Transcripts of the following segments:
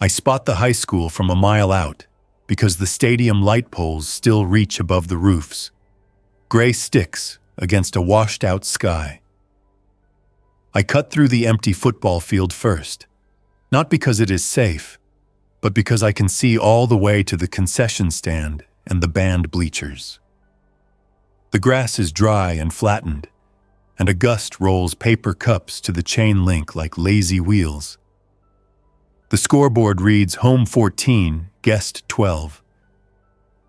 I spot the high school from a mile out because the stadium light poles still reach above the roofs, gray sticks against a washed-out sky. I cut through the empty football field first, not because it is safe, but because I can see all the way to the concession stand and the band bleachers. The grass is dry and flattened, and a gust rolls paper cups to the chain link like lazy wheels. The scoreboard reads home 14, guest 12.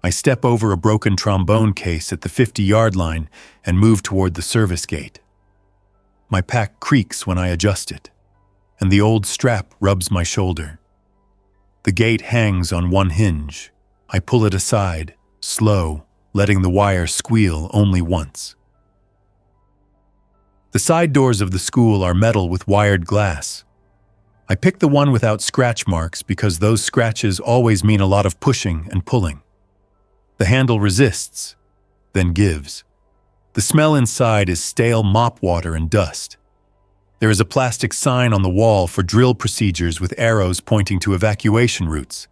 I step over a broken trombone case at the 50-yard line and move toward the service gate. My pack creaks when I adjust it, and the old strap rubs my shoulder. The gate hangs on one hinge. I pull it aside, slow, letting the wire squeal only once. The side doors of the school are metal with wired glass. I pick the one without scratch marks because those scratches always mean a lot of pushing and pulling. The handle resists, then gives. The smell inside is stale mop water and dust. There is a plastic sign on the wall for drill procedures with arrows pointing to evacuation routes.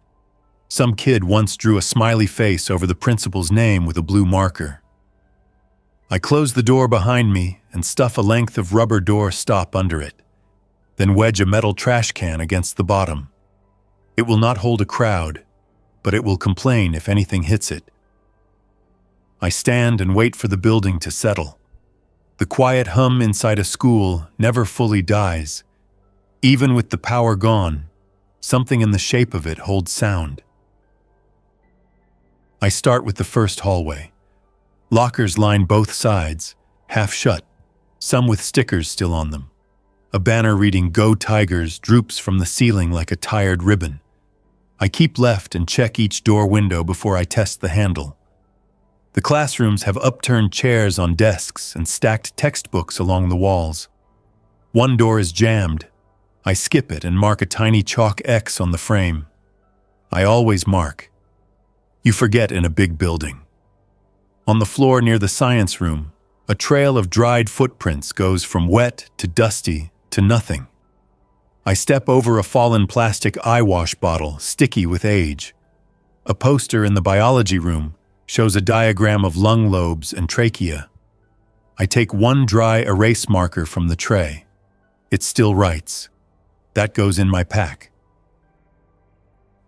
Some kid once drew a smiley face over the principal's name with a blue marker. I close the door behind me and stuff a length of rubber door stop under it, then wedge a metal trash can against the bottom. It will not hold a crowd, but it will complain if anything hits it. I stand and wait for the building to settle. The quiet hum inside a school never fully dies. Even with the power gone, something in the shape of it holds sound. I start with the first hallway. Lockers line both sides, half shut, some with stickers still on them. A banner reading "Go Tigers" droops from the ceiling like a tired ribbon. I keep left and check each door window before I test the handle. The classrooms have upturned chairs on desks and stacked textbooks along the walls. One door is jammed. I skip it and mark a tiny chalk X on the frame. I always mark. You forget in a big building. On the floor near the science room, a trail of dried footprints goes from wet to dusty to nothing. I step over a fallen plastic eye wash bottle, sticky with age. A poster in the biology room shows a diagram of lung lobes and trachea. I take one dry erase marker from the tray. It still writes. That goes in my pack.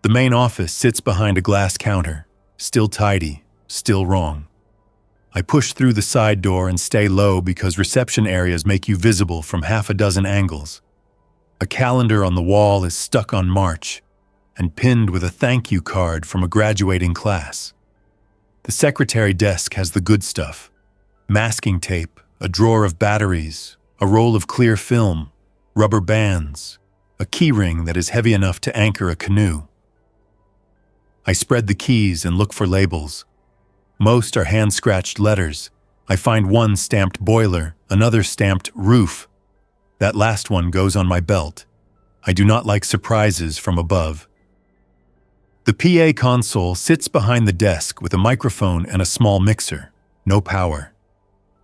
The main office sits behind a glass counter, still tidy, still wrong. I push through the side door and stay low because reception areas make you visible from half a dozen angles. A calendar on the wall is stuck on March and pinned with a thank you card from a graduating class. The secretary desk has the good stuff: masking tape, a drawer of batteries, a roll of clear film, rubber bands, a key ring that is heavy enough to anchor a canoe. I spread the keys and look for labels. Most are hand-scratched letters. I find one stamped boiler, another stamped roof. That last one goes on my belt. I do not like surprises from above. The PA console sits behind the desk with a microphone and a small mixer. No power.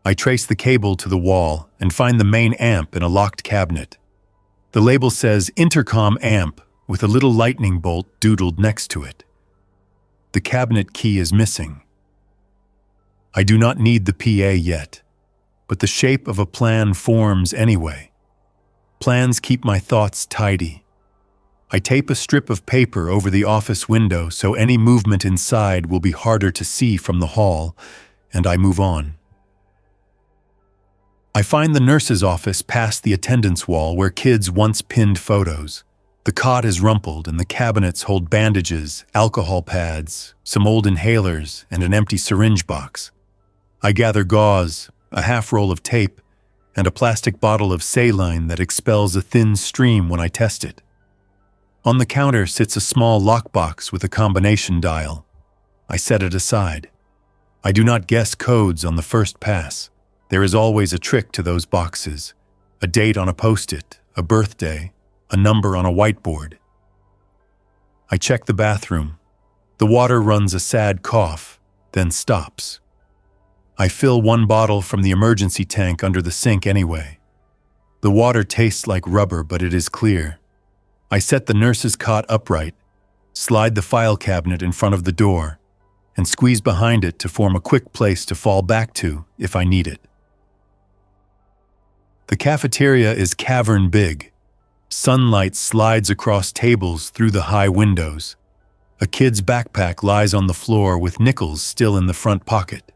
I trace the cable to the wall and find the main amp in a locked cabinet. The label says intercom amp with a little lightning bolt doodled next to it. The cabinet key is missing. I do not need the PA yet, but the shape of a plan forms anyway. Plans keep my thoughts tidy. I tape a strip of paper over the office window so any movement inside will be harder to see from the hall, and I move on. I find the nurse's office past the attendance wall where kids once pinned photos. The cot is rumpled and the cabinets hold bandages, alcohol pads, some old inhalers, and an empty syringe box. I gather gauze, a half roll of tape, and a plastic bottle of saline that expels a thin stream when I test it. On the counter sits a small lockbox with a combination dial. I set it aside. I do not guess codes on the first pass. There is always a trick to those boxes. A date on a post-it, a birthday, a number on a whiteboard. I check the bathroom. The water runs a sad cough, then stops. I fill one bottle from the emergency tank under the sink anyway. The water tastes like rubber, but it is clear. I set the nurse's cot upright, slide the file cabinet in front of the door, and squeeze behind it to form a quick place to fall back to if I need it. The cafeteria is cavern big. Sunlight slides across tables through the high windows. A kid's backpack lies on the floor with nickels still in the front pocket.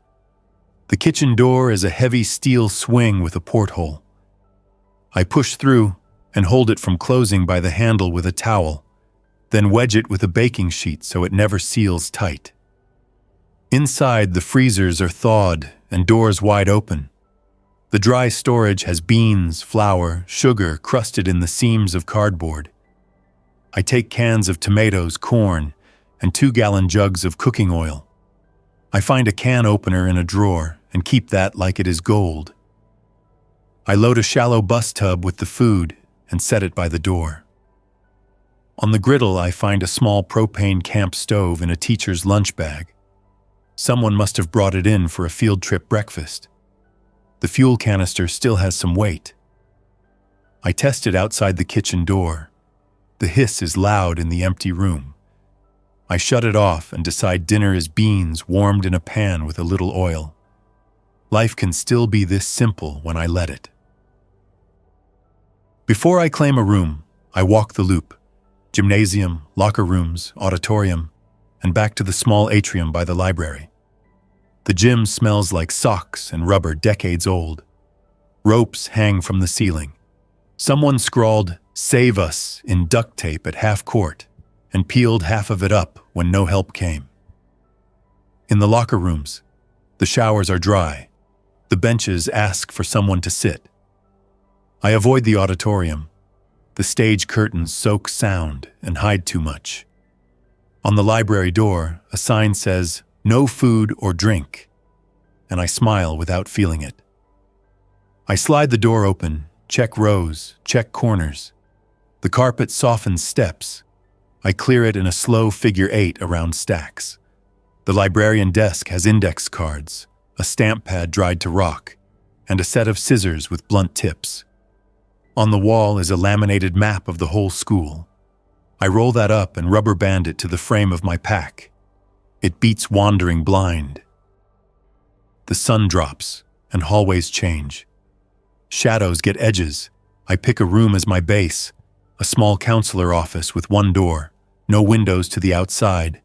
The kitchen door is a heavy steel swing with a porthole. I push through and hold it from closing by the handle with a towel, then wedge it with a baking sheet so it never seals tight. Inside, the freezers are thawed and doors wide open. The dry storage has beans, flour, sugar crusted in the seams of cardboard. I take cans of tomatoes, corn, and 2-gallon jugs of cooking oil. I find a can opener in a drawer and keep that like it is gold. I load a shallow bus tub with the food and set it by the door. On the griddle, I find a small propane camp stove in a teacher's lunch bag. Someone must have brought it in for a field trip breakfast. The fuel canister still has some weight. I test it outside the kitchen door. The hiss is loud in the empty room. I shut it off and decide dinner is beans warmed in a pan with a little oil. Life can still be this simple when I let it. Before I claim a room, I walk the loop. Gymnasium, locker rooms, auditorium, and back to the small atrium by the library. The gym smells like socks and rubber decades old. Ropes hang from the ceiling. Someone scrawled, "Save us," in duct tape at half court, and peeled half of it up when no help came. In the locker rooms, the showers are dry. The benches ask for someone to sit. I avoid the auditorium. The stage curtains soak sound and hide too much. On the library door, a sign says, "No food or drink," and I smile without feeling it. I slide the door open, check rows, check corners. The carpet softens steps. I clear it in a slow figure 8 around stacks. The librarian desk has index cards, a stamp pad dried to rock, and a set of scissors with blunt tips. On the wall is a laminated map of the whole school. I roll that up and rubber band it to the frame of my pack. It beats wandering blind. The sun drops, and hallways change. Shadows get edges. I pick a room as my base, a small counselor office with one door, no windows to the outside,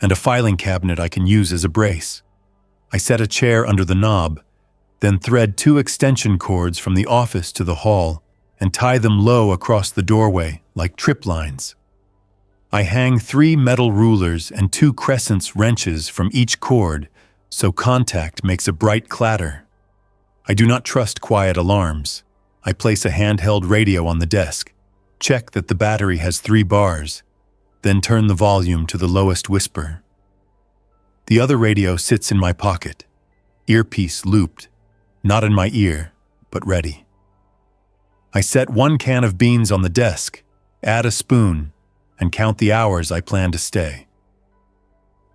and a filing cabinet I can use as a brace. I set a chair under the knob, then thread 2 extension cords from the office to the hall and tie them low across the doorway like trip lines. I hang 3 metal rulers and 2 crescents wrenches from each cord so contact makes a bright clatter. I do not trust quiet alarms. I place a handheld radio on the desk, check that the battery has 3 bars, then turn the volume to the lowest whisper. The other radio sits in my pocket, earpiece looped, not in my ear, but ready. I set 1 can of beans on the desk, add a spoon, and count the hours I plan to stay.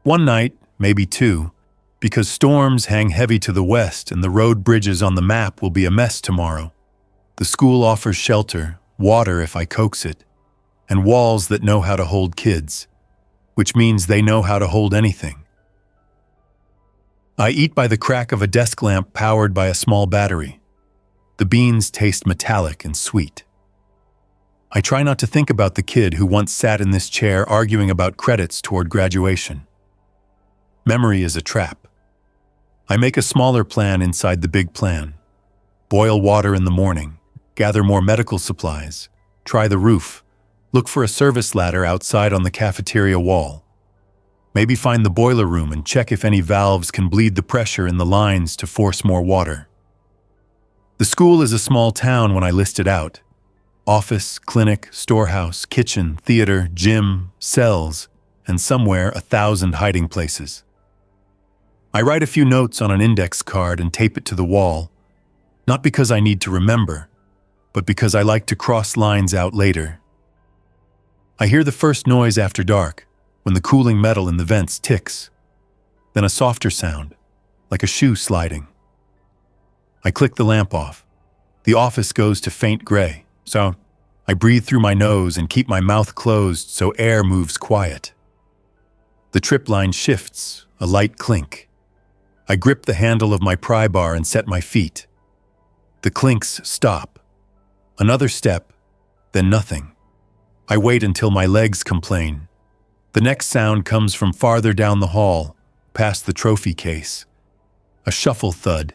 One night, maybe 2, because storms hang heavy to the west and the road bridges on the map will be a mess tomorrow. The school offers shelter, water if I coax it, and walls that know how to hold kids, which means they know how to hold anything. I eat by the crack of a desk lamp powered by a small battery. The beans taste metallic and sweet. I try not to think about the kid who once sat in this chair arguing about credits toward graduation. Memory is a trap. I make a smaller plan inside the big plan. Boil water in the morning, gather more medical supplies, try the roof, look for a service ladder outside on the cafeteria wall. Maybe find the boiler room and check if any valves can bleed the pressure in the lines to force more water. The school is a small town when I list it out. Office, clinic, storehouse, kitchen, theater, gym, cells, and somewhere 1,000 hiding places. I write a few notes on an index card and tape it to the wall, not because I need to remember, but because I like to cross lines out later. I hear the first noise after dark, when the cooling metal in the vents ticks, then a softer sound, like a shoe sliding. I click the lamp off. The office goes to faint gray, so I breathe through my nose and keep my mouth closed so air moves quiet. The trip line shifts, a light clink. I grip the handle of my pry bar and set my feet. The clinks stop. Another step, then nothing. I wait until my legs complain. The next sound comes from farther down the hall, past the trophy case. A shuffle thud,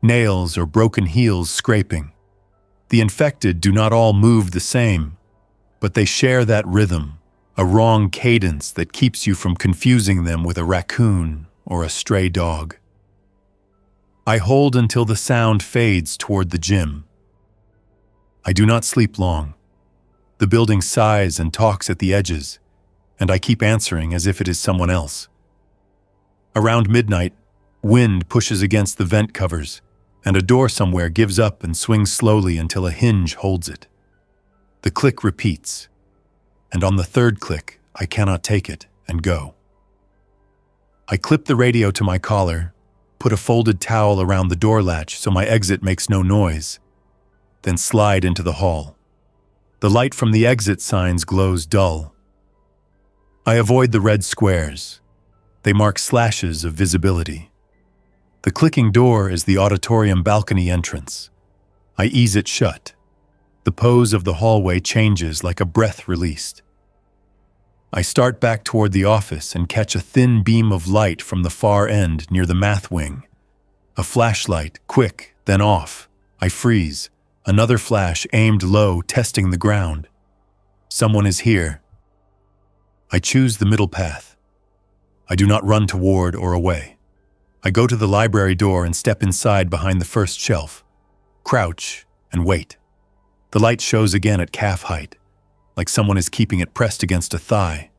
nails or broken heels scraping. The infected do not all move the same, but they share that rhythm, a wrong cadence that keeps you from confusing them with a raccoon or a stray dog. I hold until the sound fades toward the gym. I do not sleep long. The building sighs and talks at the edges, and I keep answering as if it is someone else. Around midnight, wind pushes against the vent covers, and a door somewhere gives up and swings slowly until a hinge holds it. The click repeats, and on the third click, I cannot take it and go. I clip the radio to my collar, put a folded towel around the door latch so my exit makes no noise, then slide into the hall. The light from the exit signs glows dull. I avoid the red squares. They mark slashes of visibility. The clicking door is the auditorium balcony entrance. I ease it shut. The pose of the hallway changes like a breath released. I start back toward the office and catch a thin beam of light from the far end near the math wing. A flashlight, quick, then off. I freeze. Another flash aimed low, testing the ground. Someone is here. I choose the middle path. I do not run toward or away. I go to the library door and step inside behind the first shelf. Crouch and wait. The light shows again at calf height, like someone is keeping it pressed against a thigh.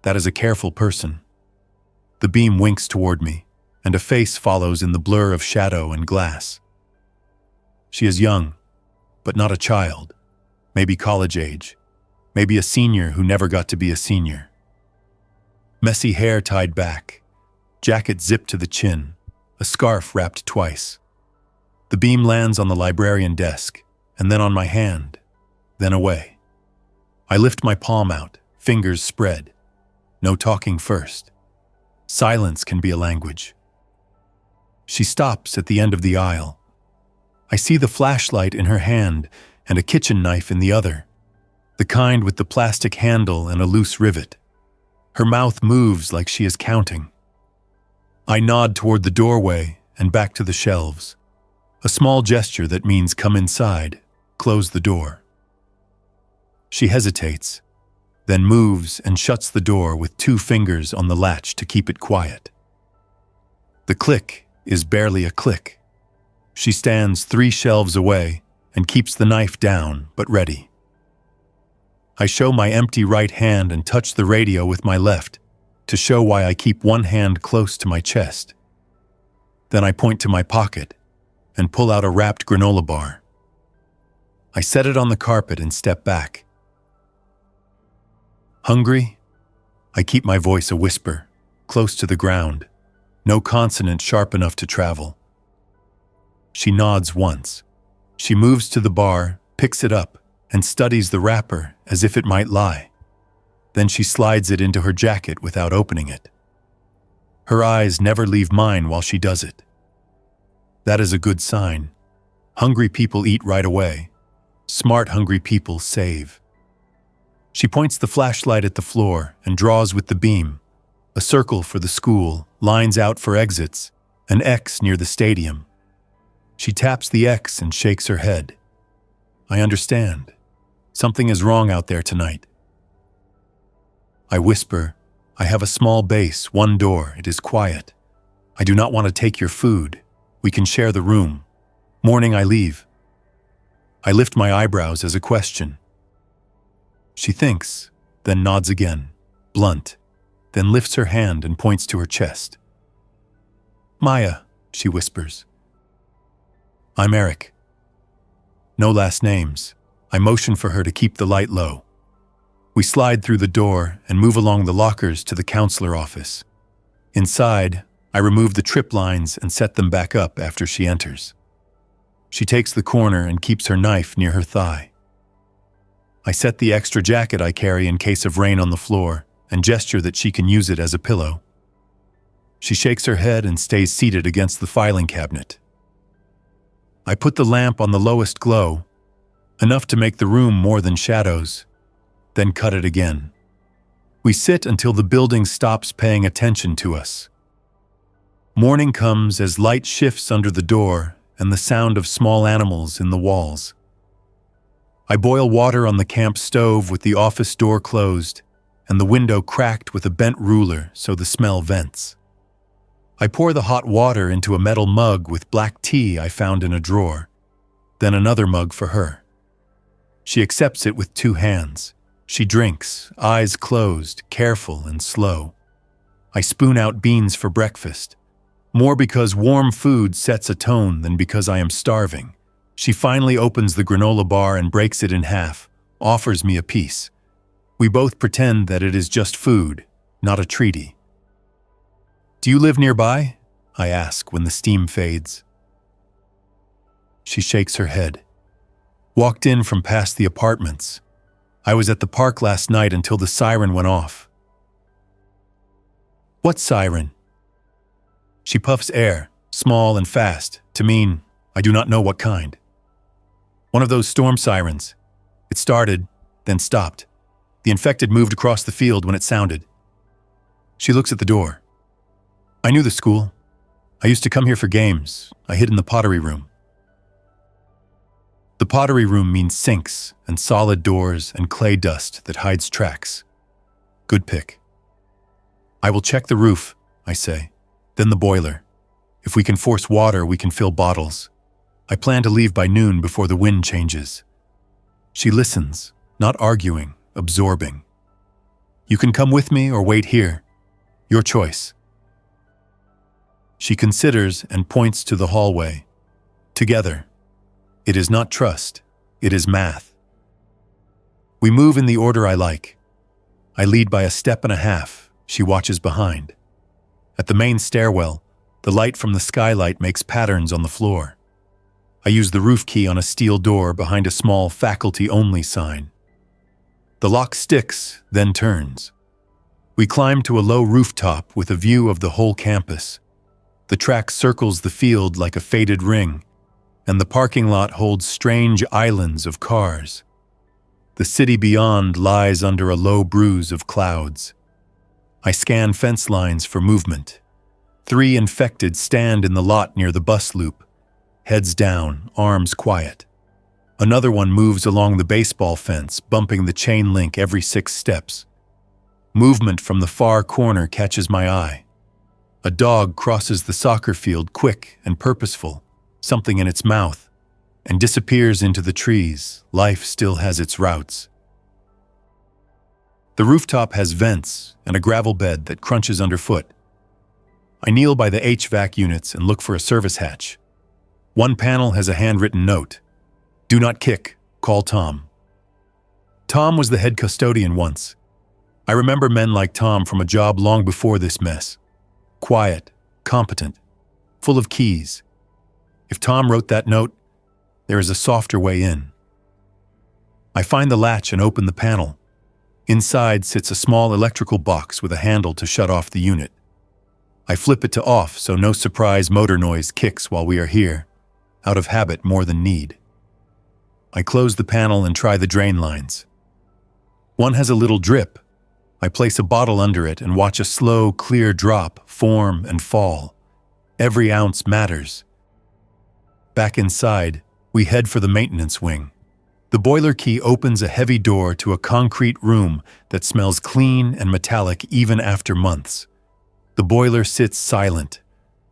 That is a careful person. The beam winks toward me, and a face follows in the blur of shadow and glass. She is young, but not a child. Maybe college age. Maybe a senior who never got to be a senior. Messy hair tied back. Jacket zipped to the chin. A scarf wrapped twice. The beam lands on the librarian desk, and then on my hand, then away. I lift my palm out, fingers spread. No talking first. Silence can be a language. She stops at the end of the aisle. I see the flashlight in her hand and a kitchen knife in the other, the kind with the plastic handle and a loose rivet. Her mouth moves like she is counting. I nod toward the doorway and back to the shelves, a small gesture that means come inside, close the door. She hesitates, then moves and shuts the door with 2 fingers on the latch to keep it quiet. The click is barely a click. She stands 3 shelves away and keeps the knife down, but ready. I show my empty right hand and touch the radio with my left to show why I keep one hand close to my chest. Then I point to my pocket and pull out a wrapped granola bar. I set it on the carpet and step back. Hungry? I keep my voice a whisper, close to the ground, no consonant sharp enough to travel. She nods once. She moves to the bar, picks it up, and studies the wrapper as if it might lie. Then she slides it into her jacket without opening it. Her eyes never leave mine while she does it. That is a good sign. Hungry people eat right away. Smart, hungry people save. She points the flashlight at the floor and draws with the beam. A circle for the school, lines out for exits, an X near the stadium. She taps the X and shakes her head. I understand. Something is wrong out there tonight. I whisper, I have a small base, 1 door, it is quiet. I do not want to take your food. We can share the room. Morning I leave. I lift my eyebrows as a question. She thinks, then nods again, blunt, then lifts her hand and points to her chest. Maya, she whispers. I'm Eric. No last names. I motion for her to keep the light low. We slide through the door and move along the lockers to the counselor office. Inside, I remove the trip lines and set them back up after she enters. She takes the corner and keeps her knife near her thigh. I set the extra jacket I carry in case of rain on the floor and gesture that she can use it as a pillow. She shakes her head and stays seated against the filing cabinet. I put the lamp on the lowest glow, enough to make the room more than shadows, then cut it again. We sit until the building stops paying attention to us. Morning comes as light shifts under the door and the sound of small animals in the walls. I boil water on the camp stove with the office door closed and the window cracked with a bent ruler so the smell vents. I pour the hot water into a metal mug with black tea I found in a drawer, then another mug for her. She accepts it with 2 hands. She drinks, eyes closed, careful and slow. I spoon out beans for breakfast, more because warm food sets a tone than because I am starving. She finally opens the granola bar and breaks it in half, offers me a piece. We both pretend that it is just food, not a treaty. "Do you live nearby?" I ask when the steam fades. She shakes her head. "Walked in from past the apartments. I was at the park last night until the siren went off." "What siren?" She puffs air, small and fast, to mean I do not know what kind. "One of those storm sirens. It started, then stopped. The infected moved across the field when it sounded." She looks at the door. "I knew the school. I used to come here for games. I hid in the pottery room." The pottery room means sinks and solid doors and clay dust that hides tracks. Good pick. "I will check the roof," I say, "then the boiler. If we can force water, we can fill bottles. I plan to leave by noon before the wind changes." She listens, not arguing, absorbing. "You can come with me or wait here. Your choice." She considers and points to the hallway. Together. It is not trust, it is math. We move in the order I like. I lead by a step and a half. She watches behind. At the main stairwell, the light from the skylight makes patterns on the floor. I use the roof key on a steel door behind a small faculty-only sign. The lock sticks, then turns. We climb to a low rooftop with a view of the whole campus. The track circles the field like a faded ring, and the parking lot holds strange islands of cars. The city beyond lies under a low bruise of clouds. I scan fence lines for movement. 3 infected stand in the lot near the bus loop, heads down, arms quiet. Another one moves along the baseball fence, bumping the chain link every 6 steps. Movement from the far corner catches my eye. A dog crosses the soccer field, quick and purposeful, something in its mouth, and disappears into the trees. Life still has its routes. The rooftop has vents and a gravel bed that crunches underfoot. I kneel by the HVAC units and look for a service hatch. One panel has a handwritten note. "Do not kick, call Tom." Tom was the head custodian once. I remember men like Tom from a job long before this mess. Quiet, competent, full of keys. If Tom wrote that note, there is a softer way in. I find the latch and open the panel. Inside sits a small electrical box with a handle to shut off the unit. I flip it to off so no surprise motor noise kicks while we are here, out of habit more than need. I close the panel and try the drain lines. One has a little drip. I place a bottle under it and watch a slow, clear drop form and fall. Every ounce matters. Back inside, we head for the maintenance wing. The boiler key opens a heavy door to a concrete room that smells clean and metallic even after months. The boiler sits silent,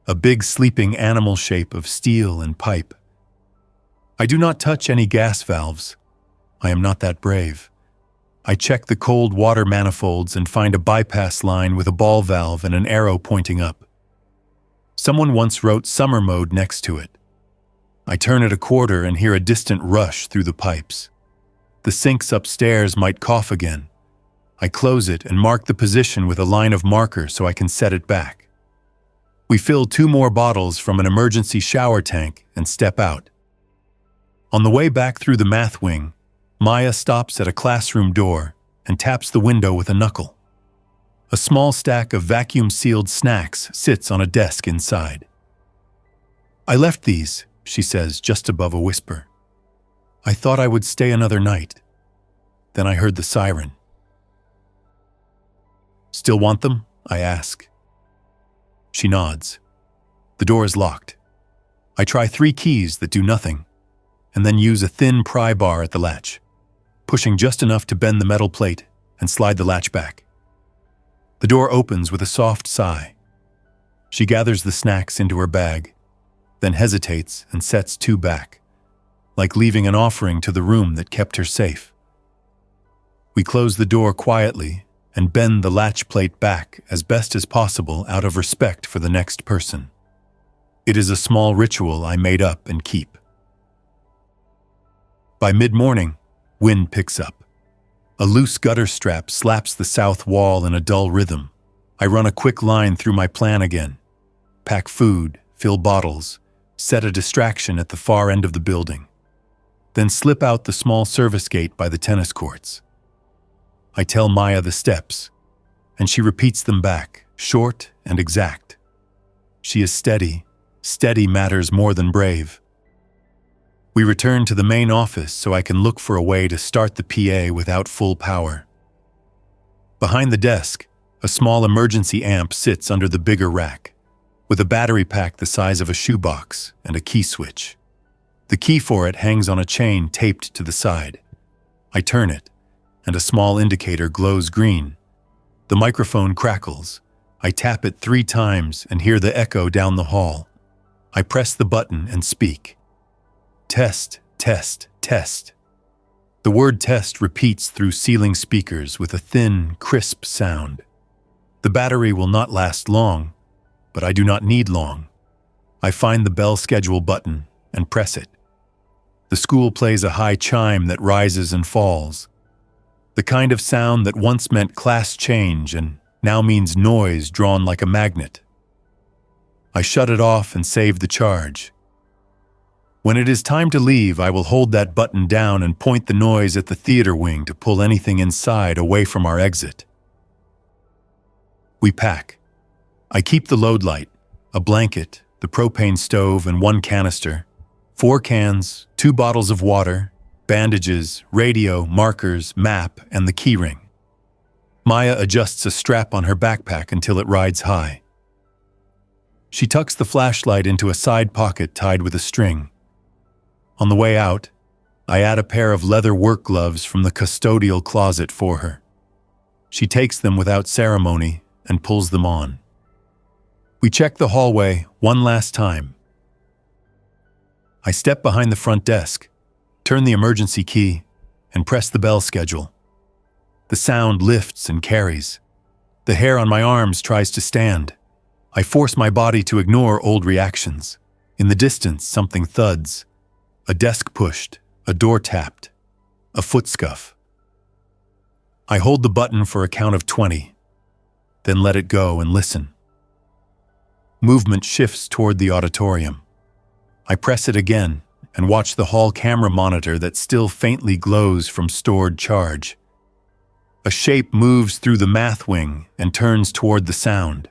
a big sleeping animal shape of steel and pipe. I do not touch any gas valves. I am not that brave. I check the cold water manifolds and find a bypass line with a ball valve and an arrow pointing up. Someone once wrote summer mode next to it. I turn it a quarter and hear a distant rush through the pipes. The sinks upstairs might cough again. I close it and mark the position with a line of marker so I can set it back. We fill 2 more bottles from an emergency shower tank and step out. On the way back through the math wing, Maya stops at a classroom door and taps the window with a knuckle. A small stack of vacuum-sealed snacks sits on a desk inside. "I left these," she says just above a whisper. "I thought I would stay another night." Then I heard the siren. "Still want them?" I ask. She nods. The door is locked. I try 3 keys that do nothing, and then use a thin pry bar at the latch, pushing just enough to bend the metal plate and slide the latch back. The door opens with a soft sigh. She gathers the snacks into her bag, then hesitates and sets 2 back, like leaving an offering to the room that kept her safe. We close the door quietly and bend the latch plate back as best as possible out of respect for the next person. It is a small ritual I made up and keep. By mid-morning, wind picks up. A loose gutter strap slaps the south wall in a dull rhythm. I run a quick line through my plan again. Pack food, fill bottles, set a distraction at the far end of the building. Then slip out the small service gate by the tennis courts. I tell Maya the steps, and she repeats them back, short and exact. She is steady. Steady matters more than brave. We return to the main office so I can look for a way to start the PA without full power. Behind the desk, a small emergency amp sits under the bigger rack, with a battery pack the size of a shoebox and a key switch. The key for it hangs on a chain taped to the side. I turn it, and a small indicator glows green. The microphone crackles. I tap it 3 times and hear the echo down the hall. I press the button and speak. "Test, test, test." The word test repeats through ceiling speakers with a thin, crisp sound. The battery will not last long, but I do not need long. I find the bell schedule button and press it. The school plays a high chime that rises and falls. The kind of sound that once meant class change and now means noise drawn like a magnet. I shut it off and save the charge. When it is time to leave, I will hold that button down and point the noise at the theater wing to pull anything inside away from our exit. We pack. I keep the load light, a blanket, the propane stove, and 1 canister, 4 cans, 2 bottles of water, bandages, radio, markers, map, and the keyring. Maya adjusts a strap on her backpack until it rides high. She tucks the flashlight into a side pocket tied with a string. On the way out, I add a pair of leather work gloves from the custodial closet for her. She takes them without ceremony and pulls them on. We check the hallway one last time. I step behind the front desk, turn the emergency key, and press the bell schedule. The sound lifts and carries. The hair on my arms tries to stand. I force my body to ignore old reactions. In the distance, something thuds. A desk pushed, a door tapped, a foot scuff. I hold the button for a count of 20, then let it go and listen. Movement shifts toward the auditorium. I press it again and watch the hall camera monitor that still faintly glows from stored charge. A shape moves through the math wing and turns toward the sound.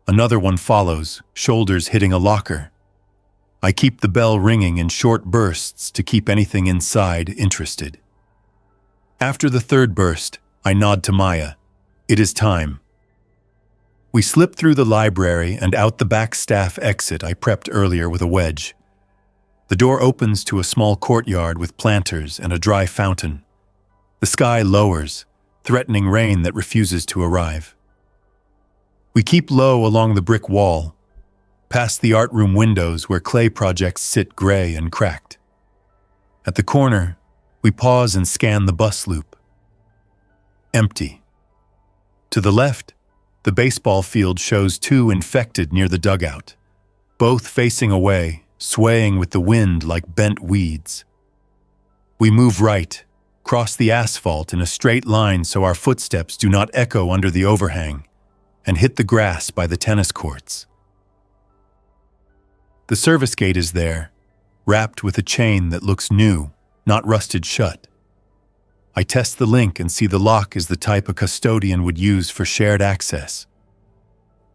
Another one follows, shoulders hitting a locker. I keep the bell ringing in short bursts to keep anything inside interested. After the 3rd burst, I nod to Maya. It is time. We slip through the library and out the back staff exit I prepped earlier with a wedge. The door opens to a small courtyard with planters and a dry fountain. The sky lowers, threatening rain that refuses to arrive. We keep low along the brick wall, past the art room windows where clay projects sit gray and cracked. At the corner, we pause and scan the bus loop. Empty. To the left, the baseball field shows 2 infected near the dugout, both facing away, swaying with the wind like bent weeds. We move right, cross the asphalt in a straight line so our footsteps do not echo under the overhang, and hit the grass by the tennis courts. The service gate is there, wrapped with a chain that looks new, not rusted shut. I test the link and see the lock is the type a custodian would use for shared access.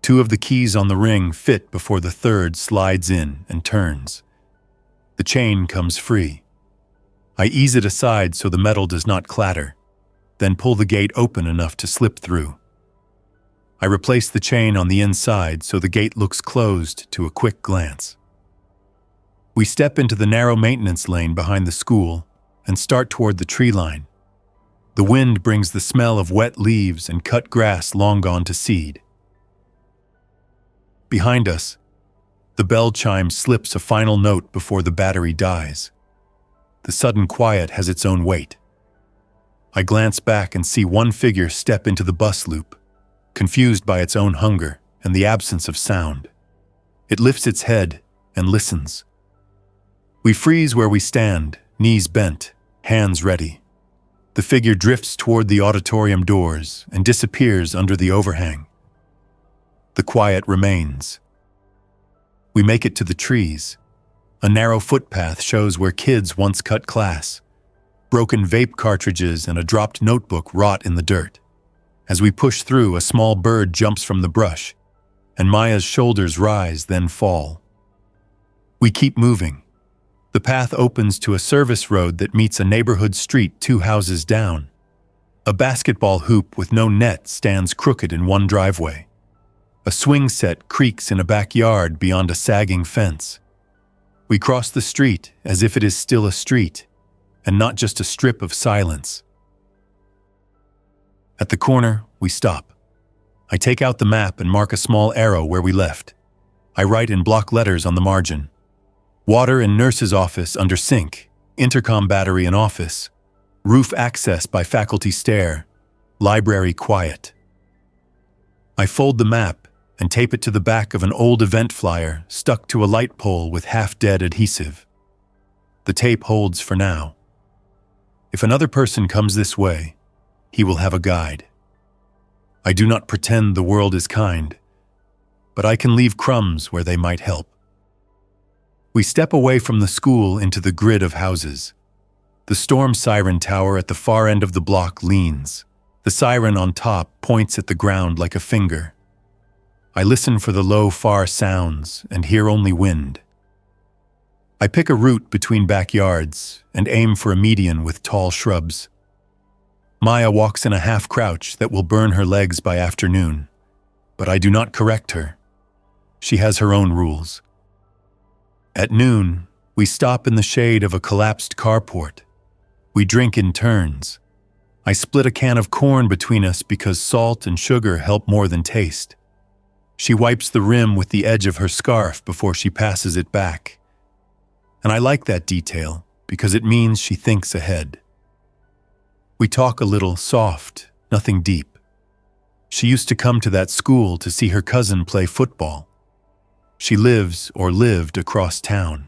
2 of the keys on the ring fit before the third slides in and turns. The chain comes free. I ease it aside so the metal does not clatter, then pull the gate open enough to slip through. I replace the chain on the inside so the gate looks closed to a quick glance. We step into the narrow maintenance lane behind the school and start toward the tree line. The wind brings the smell of wet leaves and cut grass long gone to seed. Behind us, the bell chime slips a final note before the battery dies. The sudden quiet has its own weight. I glance back and see one figure step into the bus loop, confused by its own hunger and the absence of sound. It lifts its head and listens. We freeze where we stand, knees bent, hands ready. The figure drifts toward the auditorium doors and disappears under the overhang. The quiet remains. We make it to the trees. A narrow footpath shows where kids once cut class. Broken vape cartridges and a dropped notebook rot in the dirt. As we push through, a small bird jumps from the brush, and Maya's shoulders rise, then fall. We keep moving. The path opens to a service road that meets a neighborhood street 2 houses down. A basketball hoop with no net stands crooked in one driveway. A swing set creaks in a backyard beyond a sagging fence. We cross the street as if it is still a street, and not just a strip of silence. At the corner, we stop. I take out the map and mark a small arrow where we left. I write in block letters on the margin. Water in nurse's office under sink, intercom battery in office, roof access by faculty stair, library quiet. I fold the map and tape it to the back of an old event flyer stuck to a light pole with half-dead adhesive. The tape holds for now. If another person comes this way, he will have a guide. I do not pretend the world is kind, but I can leave crumbs where they might help. We step away from the school into the grid of houses. The storm siren tower at the far end of the block leans. The siren on top points at the ground like a finger. I listen for the low, far sounds and hear only wind. I pick a route between backyards and aim for a median with tall shrubs. Maya walks in a half-crouch that will burn her legs by afternoon, but I do not correct her. She has her own rules. At noon, we stop in the shade of a collapsed carport. We drink in turns. I split a can of corn between us because salt and sugar help more than taste. She wipes the rim with the edge of her scarf before she passes it back. And I like that detail because it means she thinks ahead. We talk a little soft, nothing deep. She used to come to that school to see her cousin play football. She lives or lived across town.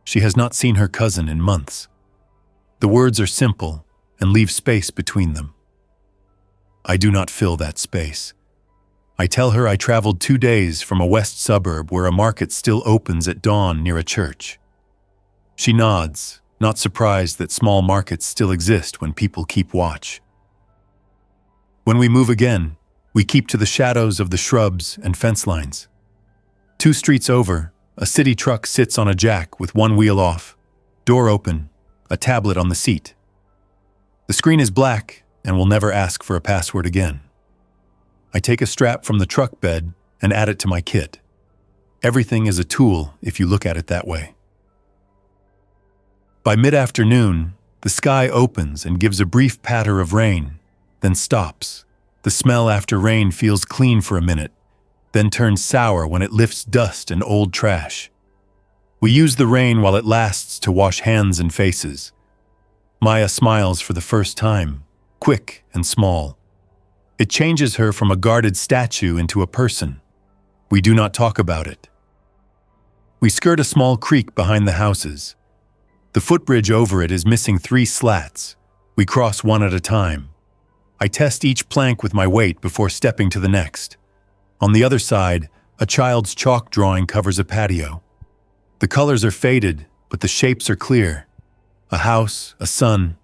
She has not seen her cousin in months. The words are simple and leave space between them. I do not fill that space. I tell her I traveled 2 days from a west suburb where a market still opens at dawn near a church. She nods, not surprised that small markets still exist when people keep watch. When we move again, we keep to the shadows of the shrubs and fence lines. 2 streets over, a city truck sits on a jack with one wheel off, door open, a tablet on the seat. The screen is black and will never ask for a password again. I take a strap from the truck bed and add it to my kit. Everything is a tool if you look at it that way. By mid-afternoon, the sky opens and gives a brief patter of rain, then stops. The smell after rain feels clean for a minute, then turns sour when it lifts dust and old trash. We use the rain while it lasts to wash hands and faces. Maya smiles for the first time, quick and small. It changes her from a guarded statue into a person. We do not talk about it. We skirt a small creek behind the houses. The footbridge over it is missing 3 slats. We cross one at a time. I test each plank with my weight before stepping to the next. On the other side, a child's chalk drawing covers a patio. The colors are faded, but the shapes are clear. A house, a sun,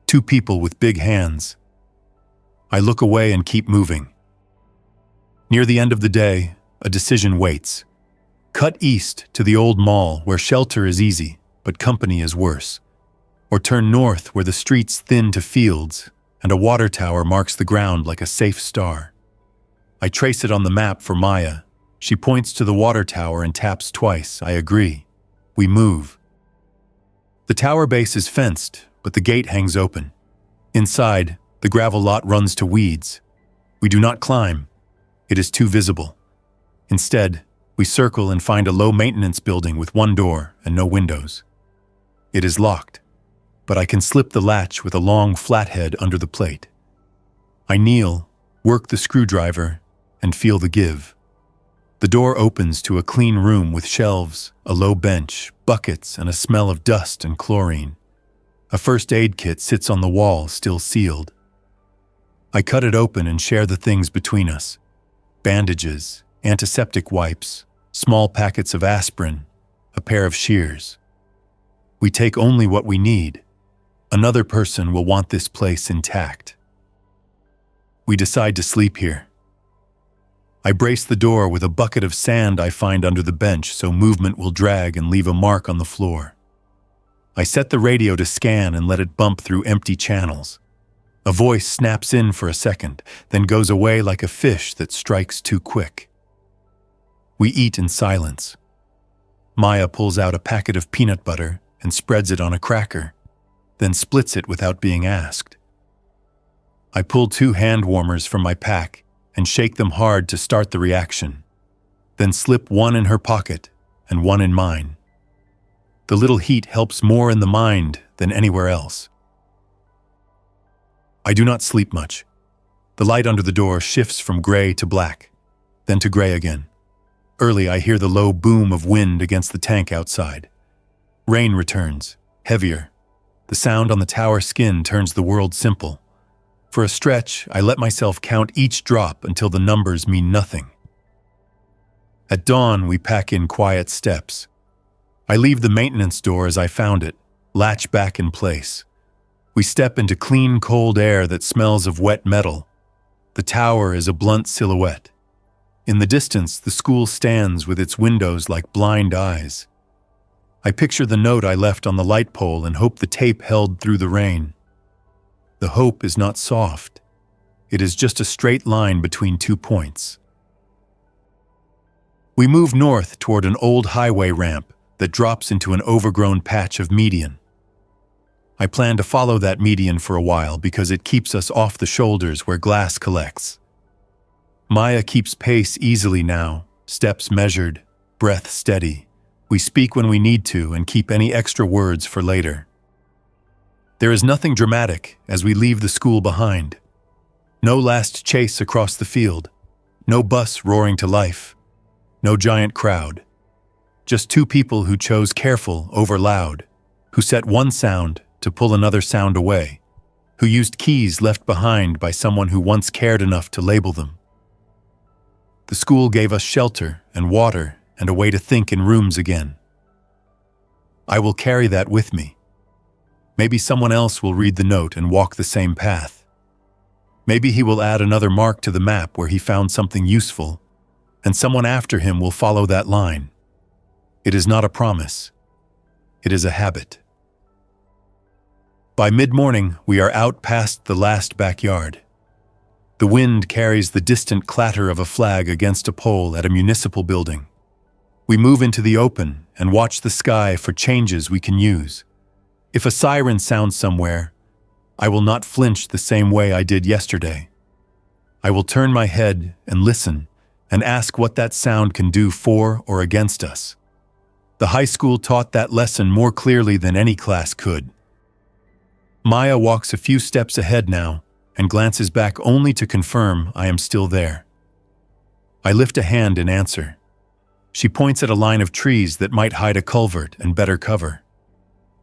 Two people with big hands. I look away and keep moving. Near the end of the day, a decision waits. Cut east to the old mall where shelter is easy, but company is worse. Or turn north where the streets thin to fields and a water tower marks the ground like a safe star. I trace it on the map for Maya. She points to the water tower and taps twice. I agree. We move. The tower base is fenced, but the gate hangs open. Inside, the gravel lot runs to weeds. We do not climb. It is too visible. Instead, we circle and find a low-maintenance building with one door and no windows. It is locked, but I can slip the latch with a long flathead under the plate. I kneel, work the screwdriver, and feel the give. The door opens to a clean room with shelves, a low bench, buckets, and a smell of dust and chlorine. A first aid kit sits on the wall, still sealed. I cut it open and share the things between us. Bandages, antiseptic wipes, small packets of aspirin, a pair of shears. We take only what we need. Another person will want this place intact. We decide to sleep here. I brace the door with a bucket of sand I find under the bench so movement will drag and leave a mark on the floor. I set the radio to scan and let it bump through empty channels. A voice snaps in for a second, then goes away like a fish that strikes too quick. We eat in silence. Maya pulls out a packet of peanut butter and spreads it on a cracker, then splits it without being asked. I pull 2 hand warmers from my pack and shake them hard to start the reaction, then slip one in her pocket and one in mine. The little heat helps more in the mind than anywhere else. I do not sleep much. The light under the door shifts from gray to black, then to gray again. Early, I hear the low boom of wind against the tank outside. Rain returns, heavier. The sound on the tower skin turns the world simple. For a stretch, I let myself count each drop until the numbers mean nothing. At dawn, we pack in quiet steps. I leave the maintenance door as I found it, latch back in place. We step into clean, cold air that smells of wet metal. The tower is a blunt silhouette. In the distance, the school stands with its windows like blind eyes. I picture the note I left on the light pole and hope the tape held through the rain. The hope is not soft. It is just a straight line between 2 points. We move north toward an old highway ramp that drops into an overgrown patch of median. I plan to follow that median for a while because it keeps us off the shoulders where glass collects. Maya keeps pace easily now, steps measured, breath steady. We speak when we need to and keep any extra words for later. There is nothing dramatic as we leave the school behind. No last chase across the field. No bus roaring to life. No giant crowd. Just 2 people who chose careful over loud, who set one sound to pull another sound away, who used keys left behind by someone who once cared enough to label them. The school gave us shelter and water and a way to think in rooms again. I will carry that with me. Maybe someone else will read the note and walk the same path. Maybe he will add another mark to the map where he found something useful, and someone after him will follow that line. It is not a promise. It is a habit. By mid-morning, we are out past the last backyard. The wind carries the distant clatter of a flag against a pole at a municipal building. We move into the open and watch the sky for changes we can use. If a siren sounds somewhere, I will not flinch the same way I did yesterday. I will turn my head and listen and ask what that sound can do for or against us. The high school taught that lesson more clearly than any class could. Maya walks a few steps ahead now and glances back only to confirm I am still there. I lift a hand in answer. She points at a line of trees that might hide a culvert and better cover.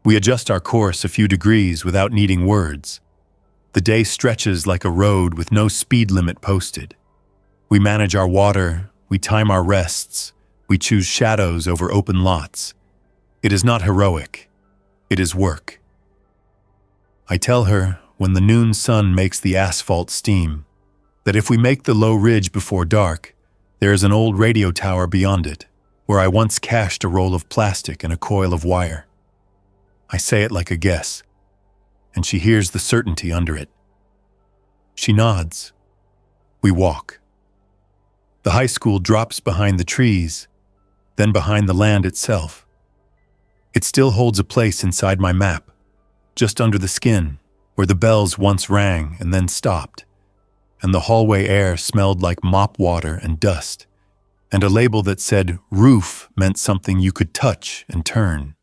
We adjust our course a few degrees without needing words. The day stretches like a road with no speed limit posted. We manage our water, we time our rests, we choose shadows over open lots. It is not heroic. It is work. I tell her, when the noon sun makes the asphalt steam, that if we make the low ridge before dark, there is an old radio tower beyond it, where I once cached a roll of plastic and a coil of wire. I say it like a guess, and she hears the certainty under it. She nods. We walk. The high school drops behind the trees, then behind the land itself. It still holds a place inside my map, just under the skin, where the bells once rang and then stopped, and the hallway air smelled like mop water and dust, and a label that said roof meant something you could touch and turn.